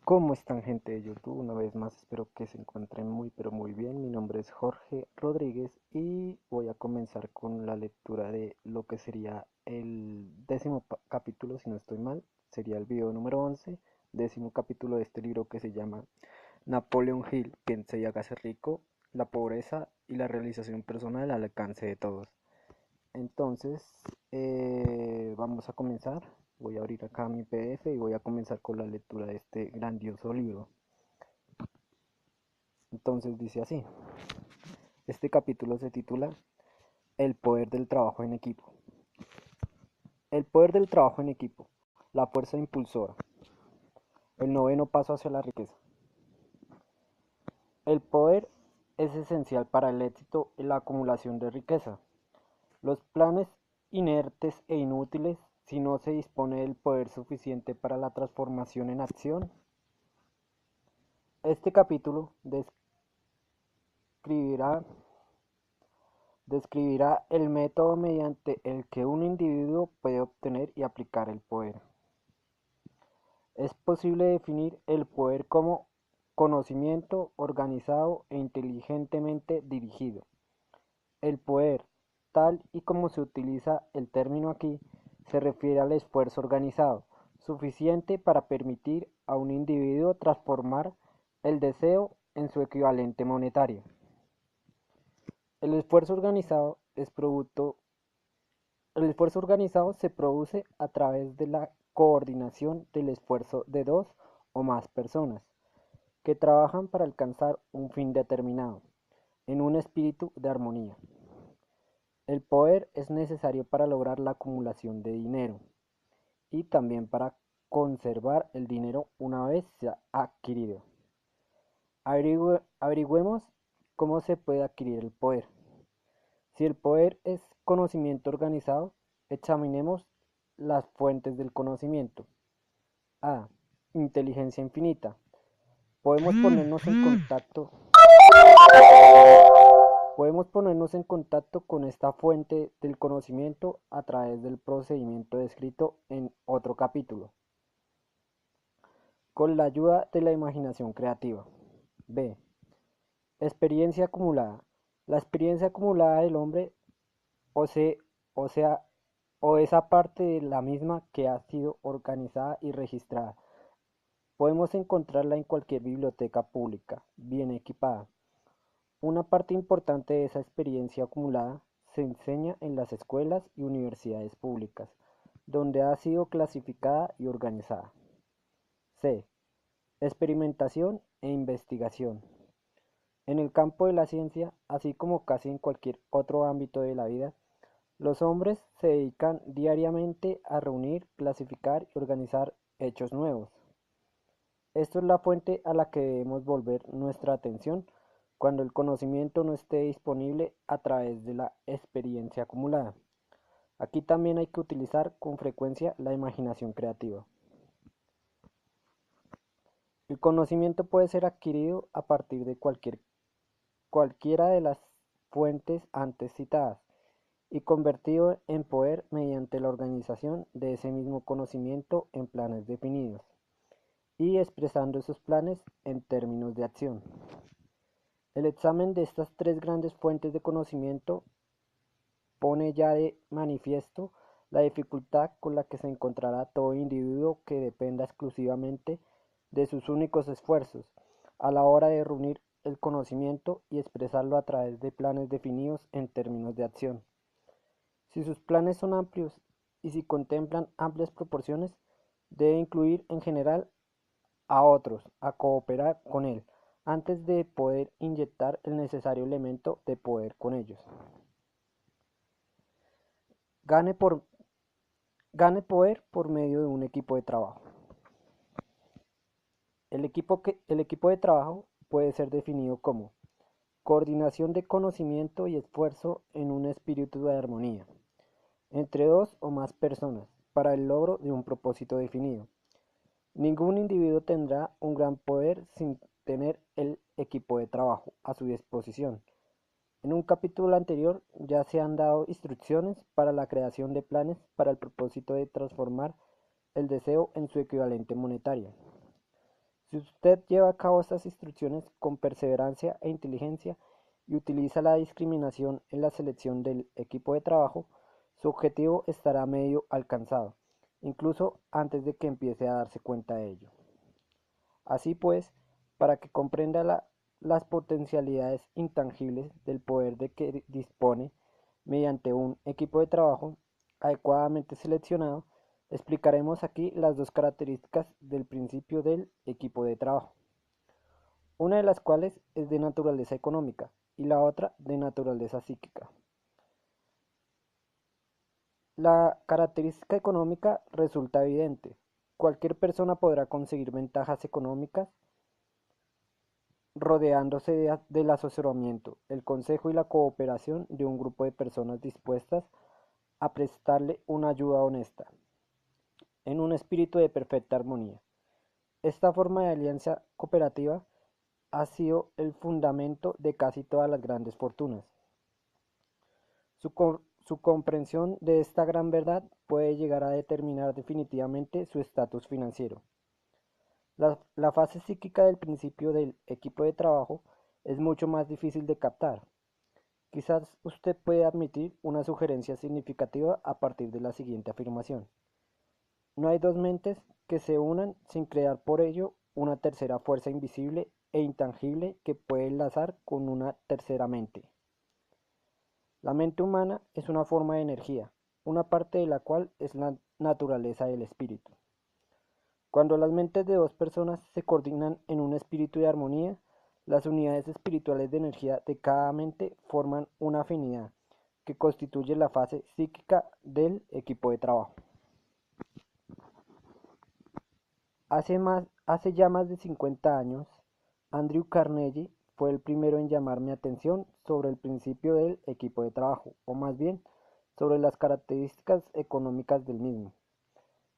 ¿Cómo están, gente de YouTube? Una vez más espero que se encuentren muy pero muy bien. Mi nombre es Jorge Rodríguez y voy a comenzar con la lectura de lo que sería el capítulo, si no estoy mal. Sería el video número 11, décimo capítulo de este libro que se llama Napoleon Hill, Piense y hágase rico, la pobreza y la realización personal al alcance de todos. Entonces, vamos a comenzar. Voy a abrir acá mi PDF y voy a comenzar con la lectura de este grandioso libro. Entonces dice así, este capítulo se titula El poder del trabajo en equipo. El poder del trabajo en equipo, la fuerza impulsora, el noveno paso hacia la riqueza. El poder es esencial para el éxito y la acumulación de riqueza. Los planes inertes e inútiles si no se dispone del poder suficiente para la transformación en acción. Este capítulo describirá describirá el método mediante el que un individuo puede obtener y aplicar el poder. Es posible definir el poder como conocimiento organizado e inteligentemente dirigido. El poder, tal y como se utiliza el término aquí, se refiere al esfuerzo organizado, suficiente para permitir a un individuo transformar el deseo en su equivalente monetario. El esfuerzo organizado es producto El esfuerzo organizado se produce a través de la coordinación del esfuerzo de dos o más personas que trabajan para alcanzar un fin determinado, en un espíritu de armonía. El poder es necesario para lograr la acumulación de dinero y también para conservar el dinero una vez se ha adquirido. Averigüemos cómo se puede adquirir el poder. Si el poder es conocimiento organizado, examinemos las fuentes del conocimiento. A. Inteligencia infinita. Podemos ponernos en contacto, podemos ponernos en contacto con esta fuente del conocimiento a través del procedimiento descrito en otro capítulo, con la ayuda de la imaginación creativa. B. Experiencia acumulada. La experiencia acumulada del hombre o, se, o sea, o esa parte de la misma que ha sido organizada y registrada. Podemos encontrarla en cualquier biblioteca pública, bien equipada. Una parte importante de esa experiencia acumulada se enseña en las escuelas y universidades públicas, donde ha sido clasificada y organizada. C. Experimentación e investigación. En el campo de la ciencia, así como casi en cualquier otro ámbito de la vida, los hombres se dedican diariamente a reunir, clasificar y organizar hechos nuevos. Esto es la fuente a la que debemos volver nuestra atención cuando el conocimiento no esté disponible a través de la experiencia acumulada. Aquí también hay que utilizar con frecuencia la imaginación creativa. El conocimiento puede ser adquirido a partir de cualquiera de las fuentes antes citadas y convertido en poder mediante la organización de ese mismo conocimiento en planes definidos y expresando esos planes en términos de acción. El examen de estas tres grandes fuentes de conocimiento pone ya de manifiesto la dificultad con la que se encontrará todo individuo que dependa exclusivamente de sus únicos esfuerzos a la hora de reunir el conocimiento y expresarlo a través de planes definidos en términos de acción. Si sus planes son amplios y si contemplan amplias proporciones, debe incluir en general a otros a cooperar con él antes de poder inyectar el necesario elemento de poder con ellos. Gane, por, Gane poder por medio de un equipo de trabajo. El equipo de trabajo puede ser definido como coordinación de conocimiento y esfuerzo en un espíritu de armonía entre dos o más personas para el logro de un propósito definido. Ningún individuo tendrá un gran poder sin tener el equipo de trabajo a su disposición. En un capítulo anterior ya se han dado instrucciones para la creación de planes para el propósito de transformar el deseo en su equivalente monetario. Si usted lleva a cabo estas instrucciones con perseverancia e inteligencia y utiliza la discriminación en la selección del equipo de trabajo, su objetivo estará medio alcanzado, incluso antes de que empiece a darse cuenta de ello. Así pues, para que comprenda las potencialidades intangibles del poder de que dispone mediante un equipo de trabajo adecuadamente seleccionado, explicaremos aquí las dos características del principio del equipo de trabajo, una de las cuales es de naturaleza económica y la otra de naturaleza psíquica. La característica económica resulta evidente. Cualquier persona podrá conseguir ventajas económicas rodeándose del asesoramiento, el consejo y la cooperación de un grupo de personas dispuestas a prestarle una ayuda honesta, en un espíritu de perfecta armonía. Esta forma de alianza cooperativa ha sido el fundamento de casi todas las grandes fortunas. Su comprensión de esta gran verdad puede llegar a determinar definitivamente su estatus financiero. La fase psíquica del principio del equipo de trabajo es mucho más difícil de captar. Quizás usted puede admitir una sugerencia significativa a partir de la siguiente afirmación. No hay dos mentes que se unan sin crear por ello una tercera fuerza invisible e intangible que puede enlazar con una tercera mente. La mente humana es una forma de energía, una parte de la cual es la naturaleza del espíritu. Cuando las mentes de dos personas se coordinan en un espíritu de armonía, las unidades espirituales de energía de cada mente forman una afinidad que constituye la fase psíquica del equipo de trabajo. Hace ya más de 50 años, Andrew Carnegie fue el primero en llamar mi atención sobre el principio del equipo de trabajo, o más bien, sobre las características económicas del mismo.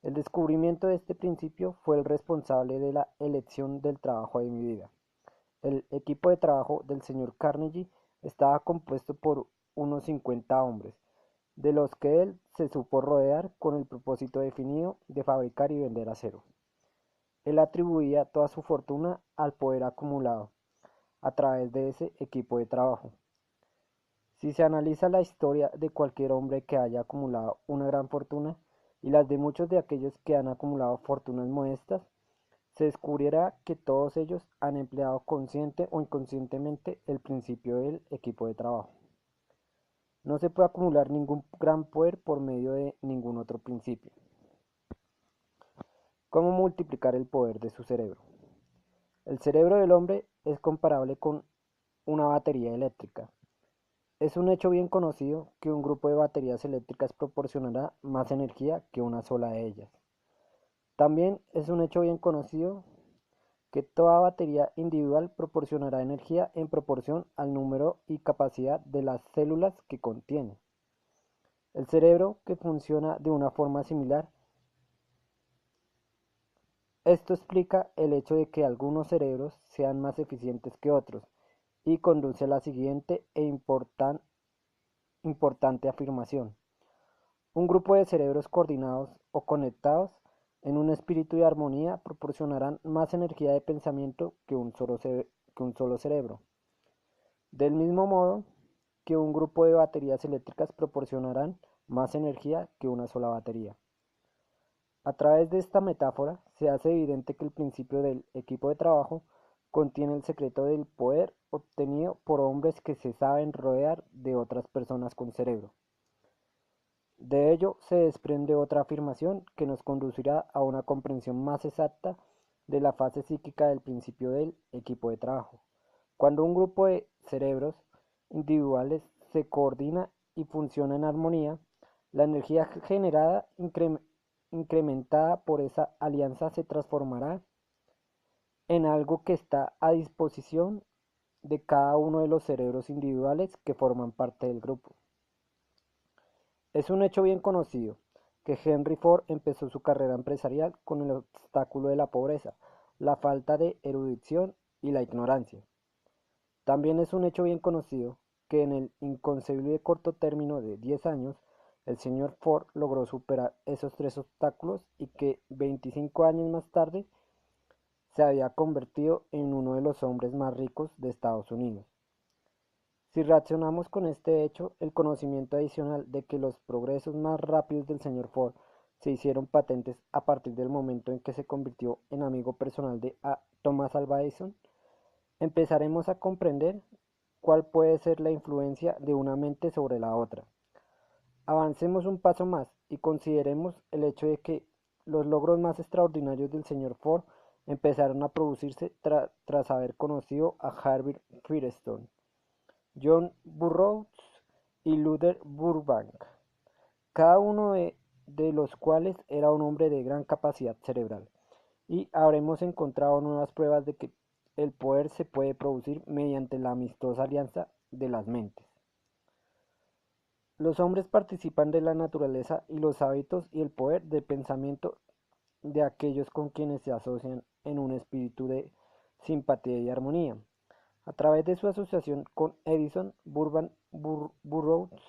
El descubrimiento de este principio fue el responsable de la elección del trabajo de mi vida. El equipo de trabajo del señor Carnegie estaba compuesto por unos 50 hombres, de los que él se supo rodear con el propósito definido de fabricar y vender acero. Él atribuía toda su fortuna al poder acumulado a través de ese equipo de trabajo. Si se analiza la historia de cualquier hombre que haya acumulado una gran fortuna y las de muchos de aquellos que han acumulado fortunas modestas, se descubrirá que todos ellos han empleado consciente o inconscientemente el principio del equipo de trabajo. No se puede acumular ningún gran poder por medio de ningún otro principio. ¿Cómo multiplicar el poder de su cerebro? El cerebro del hombre es comparable con una batería eléctrica. Es un hecho bien conocido que un grupo de baterías eléctricas proporcionará más energía que una sola de ellas. También es un hecho bien conocido que toda batería individual proporcionará energía en proporción al número y capacidad de las células que contiene. El cerebro, que funciona de una forma similar, esto explica el hecho de que algunos cerebros sean más eficientes que otros y conduce a la siguiente importante afirmación. Un grupo de cerebros coordinados o conectados en un espíritu de armonía proporcionarán más energía de pensamiento que un solo cerebro. Del mismo modo que un grupo de baterías eléctricas proporcionarán más energía que una sola batería. A través de esta metáfora se hace evidente que el principio del equipo de trabajo contiene el secreto del poder obtenido por hombres que se saben rodear de otras personas con cerebro. De ello se desprende otra afirmación que nos conducirá a una comprensión más exacta de la fase psíquica del principio del equipo de trabajo. Cuando un grupo de cerebros individuales se coordina y funciona en armonía, la energía generada incrementada por esa alianza se transformará en algo que está a disposición de cada uno de los cerebros individuales que forman parte del grupo. Es un hecho bien conocido que Henry Ford empezó su carrera empresarial con el obstáculo de la pobreza, la falta de erudición y la ignorancia. También es un hecho bien conocido que en el inconcebible corto término de 10 años, el señor Ford logró superar esos tres obstáculos y que 25 años más tarde se había convertido en uno de los hombres más ricos de Estados Unidos. Si reaccionamos con este hecho, el conocimiento adicional de que los progresos más rápidos del señor Ford se hicieron patentes a partir del momento en que se convirtió en amigo personal de Thomas Alva Edison, empezaremos a comprender cuál puede ser la influencia de una mente sobre la otra. Avancemos un paso más y consideremos el hecho de que los logros más extraordinarios del señor Ford empezaron a producirse tras haber conocido a Harvey Firestone, John Burroughs y Luther Burbank, cada uno de los cuales era un hombre de gran capacidad cerebral, y habremos encontrado nuevas pruebas de que el poder se puede producir mediante la amistosa alianza de las mentes. Los hombres participan de la naturaleza y los hábitos y el poder de pensamiento de aquellos con quienes se asocian en un espíritu de simpatía y armonía. A través de su asociación con Edison, Burroughs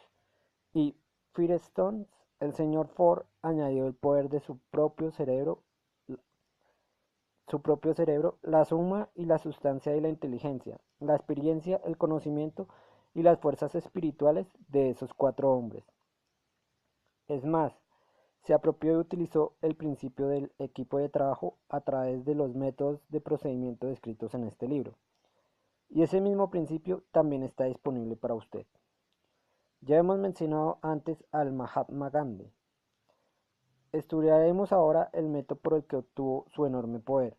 y Firestone, el señor Ford añadió el poder de su propio cerebro, la suma y la sustancia de la inteligencia, la experiencia, el conocimiento y las fuerzas espirituales de esos cuatro hombres. Es más, se apropió y utilizó el principio del equipo de trabajo a través de los métodos de procedimiento descritos en este libro. Y ese mismo principio también está disponible para usted. Ya hemos mencionado antes al Mahatma Gandhi. Estudiaremos ahora el método por el que obtuvo su enorme poder.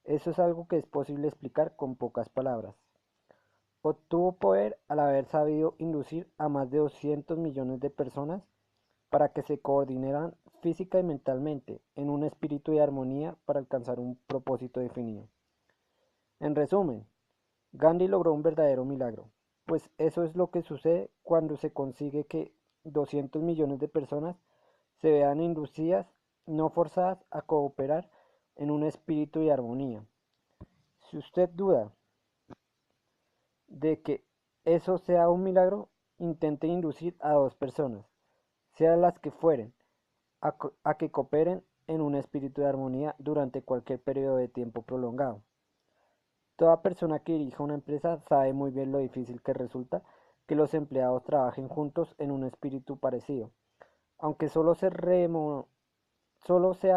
Eso es algo que es posible explicar con pocas palabras. Obtuvo poder al haber sabido inducir a más de 200 millones de personas para que se coordinaran física y mentalmente en un espíritu de armonía para alcanzar un propósito definido. En resumen, Gandhi logró un verdadero milagro, pues eso es lo que sucede cuando se consigue que 200 millones de personas se vean inducidas, no forzadas, a cooperar en un espíritu de armonía. Si usted duda de que eso sea un milagro, intente inducir a dos personas, sean las que fueren, a que cooperen en un espíritu de armonía durante cualquier periodo de tiempo prolongado. Toda persona que dirija una empresa sabe muy bien lo difícil que resulta que los empleados trabajen juntos en un espíritu parecido, aunque solo sea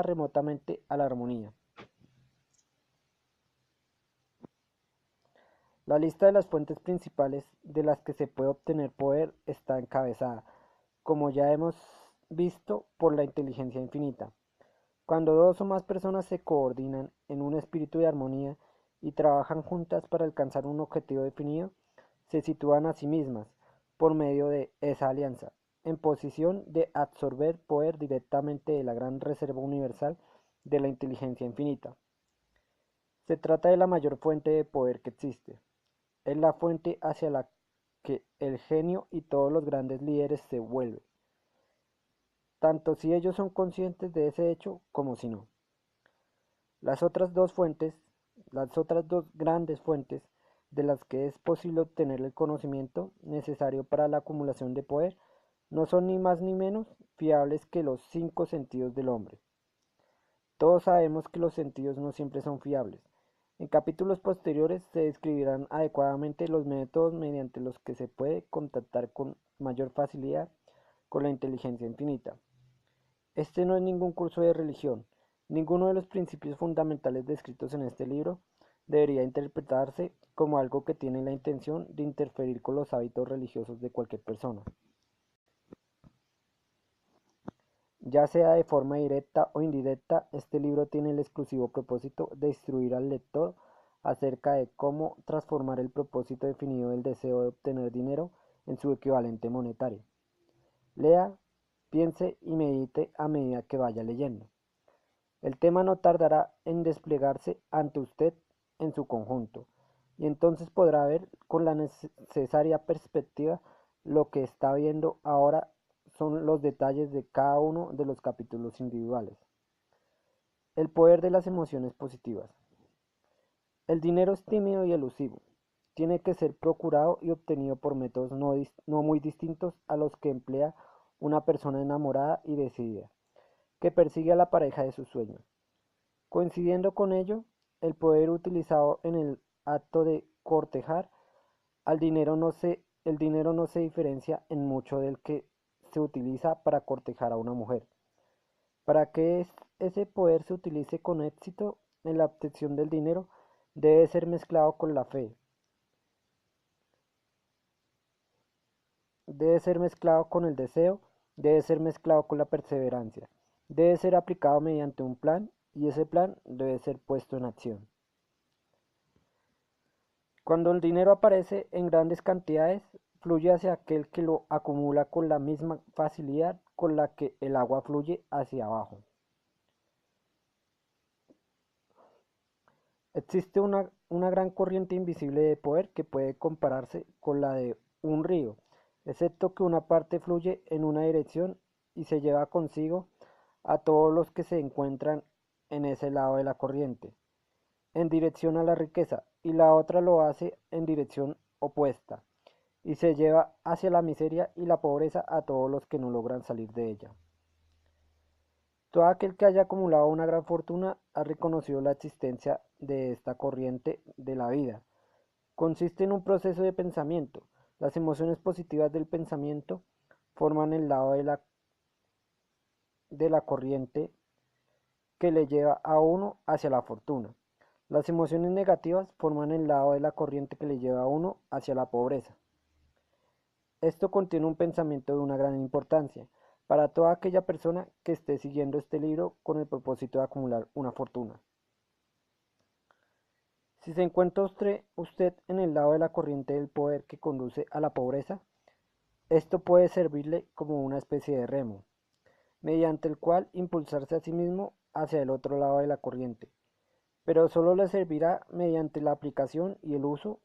remotamente a la armonía. La lista de las fuentes principales de las que se puede obtener poder está encabezada, como ya hemos visto, por la inteligencia infinita. Cuando dos o más personas se coordinan en un espíritu de armonía y trabajan juntas para alcanzar un objetivo definido, se sitúan a sí mismas, por medio de esa alianza, en posición de absorber poder directamente de la gran reserva universal de la inteligencia infinita. Se trata de la mayor fuente de poder que existe. Es la fuente hacia la que el genio y todos los grandes líderes se vuelven, tanto si ellos son conscientes de ese hecho como si no. Las otras dos fuentes, las otras dos grandes fuentes de las que es posible obtener el conocimiento necesario para la acumulación de poder, no son ni más ni menos fiables que los cinco sentidos del hombre. Todos sabemos que los sentidos no siempre son fiables. En capítulos posteriores se describirán adecuadamente los métodos mediante los que se puede contactar con mayor facilidad con la inteligencia infinita. Este no es ningún curso de religión. Ninguno de los principios fundamentales descritos en este libro debería interpretarse como algo que tiene la intención de interferir con los hábitos religiosos de cualquier persona, ya sea de forma directa o indirecta. Este libro tiene el exclusivo propósito de instruir al lector acerca de cómo transformar el propósito definido del deseo de obtener dinero en su equivalente monetario. Lea, piense y medite a medida que vaya leyendo. El tema no tardará en desplegarse ante usted en su conjunto, y entonces podrá ver con la necesaria perspectiva. Lo que está viendo ahora son los detalles de cada uno de los capítulos individuales. El poder de las emociones positivas. El dinero es tímido y elusivo. Tiene que ser procurado y obtenido por métodos no muy distintos a los que emplea una persona enamorada y decidida, que persigue a la pareja de sus sueños. Coincidiendo con ello, el poder utilizado en el acto de cortejar el dinero no se diferencia en mucho del que se utiliza para cortejar a una mujer. Para que ese poder se utilice con éxito en la obtención del dinero, debe ser mezclado con la fe, debe ser mezclado con el deseo, debe ser mezclado con la perseverancia, debe ser aplicado mediante un plan y ese plan debe ser puesto en acción. Cuando el dinero aparece en grandes cantidades, fluye hacia aquel que lo acumula con la misma facilidad con la que el agua fluye hacia abajo. Existe una gran corriente invisible de poder que puede compararse con la de un río, excepto que una parte fluye en una dirección y se lleva consigo a todos los que se encuentran en ese lado de la corriente, en dirección a la riqueza, y la otra lo hace en dirección opuesta, y se lleva hacia la miseria y la pobreza a todos los que no logran salir de ella. Todo aquel que haya acumulado una gran fortuna ha reconocido la existencia de esta corriente de la vida. Consiste en un proceso de pensamiento. Las emociones positivas del pensamiento forman el lado de la corriente que le lleva a uno hacia la fortuna. Las emociones negativas forman el lado de la corriente que le lleva a uno hacia la pobreza. Esto contiene un pensamiento de una gran importancia para toda aquella persona que esté siguiendo este libro con el propósito de acumular una fortuna. Si se encuentra usted en el lado de la corriente del poder que conduce a la pobreza, esto puede servirle como una especie de remo, mediante el cual impulsarse a sí mismo hacia el otro lado de la corriente, pero solo le servirá mediante la aplicación y el uso.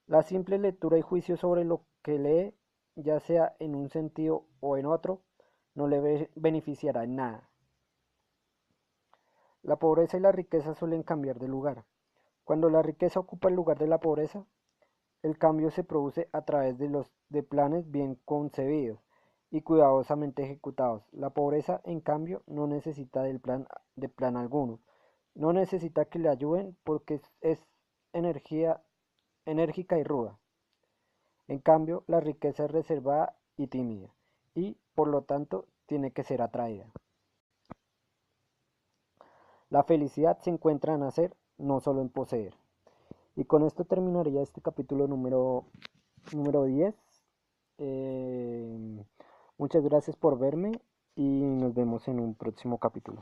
La simple lectura y juicio sobre lo que lee, ya sea en un sentido o en otro, no le beneficiará en nada. La pobreza y la riqueza suelen cambiar de lugar. Cuando la riqueza ocupa el lugar de la pobreza, el cambio se produce a través de planes bien concebidos y cuidadosamente ejecutados. La pobreza, en cambio, no necesita de plan alguno. No necesita que le ayuden porque es enérgica y ruda. En cambio, la riqueza es reservada y tímida y, por lo tanto, tiene que ser atraída. La felicidad se encuentra en hacer, no solo en poseer. Y con esto terminaría este capítulo número 10. Muchas gracias por verme y nos vemos en un próximo capítulo.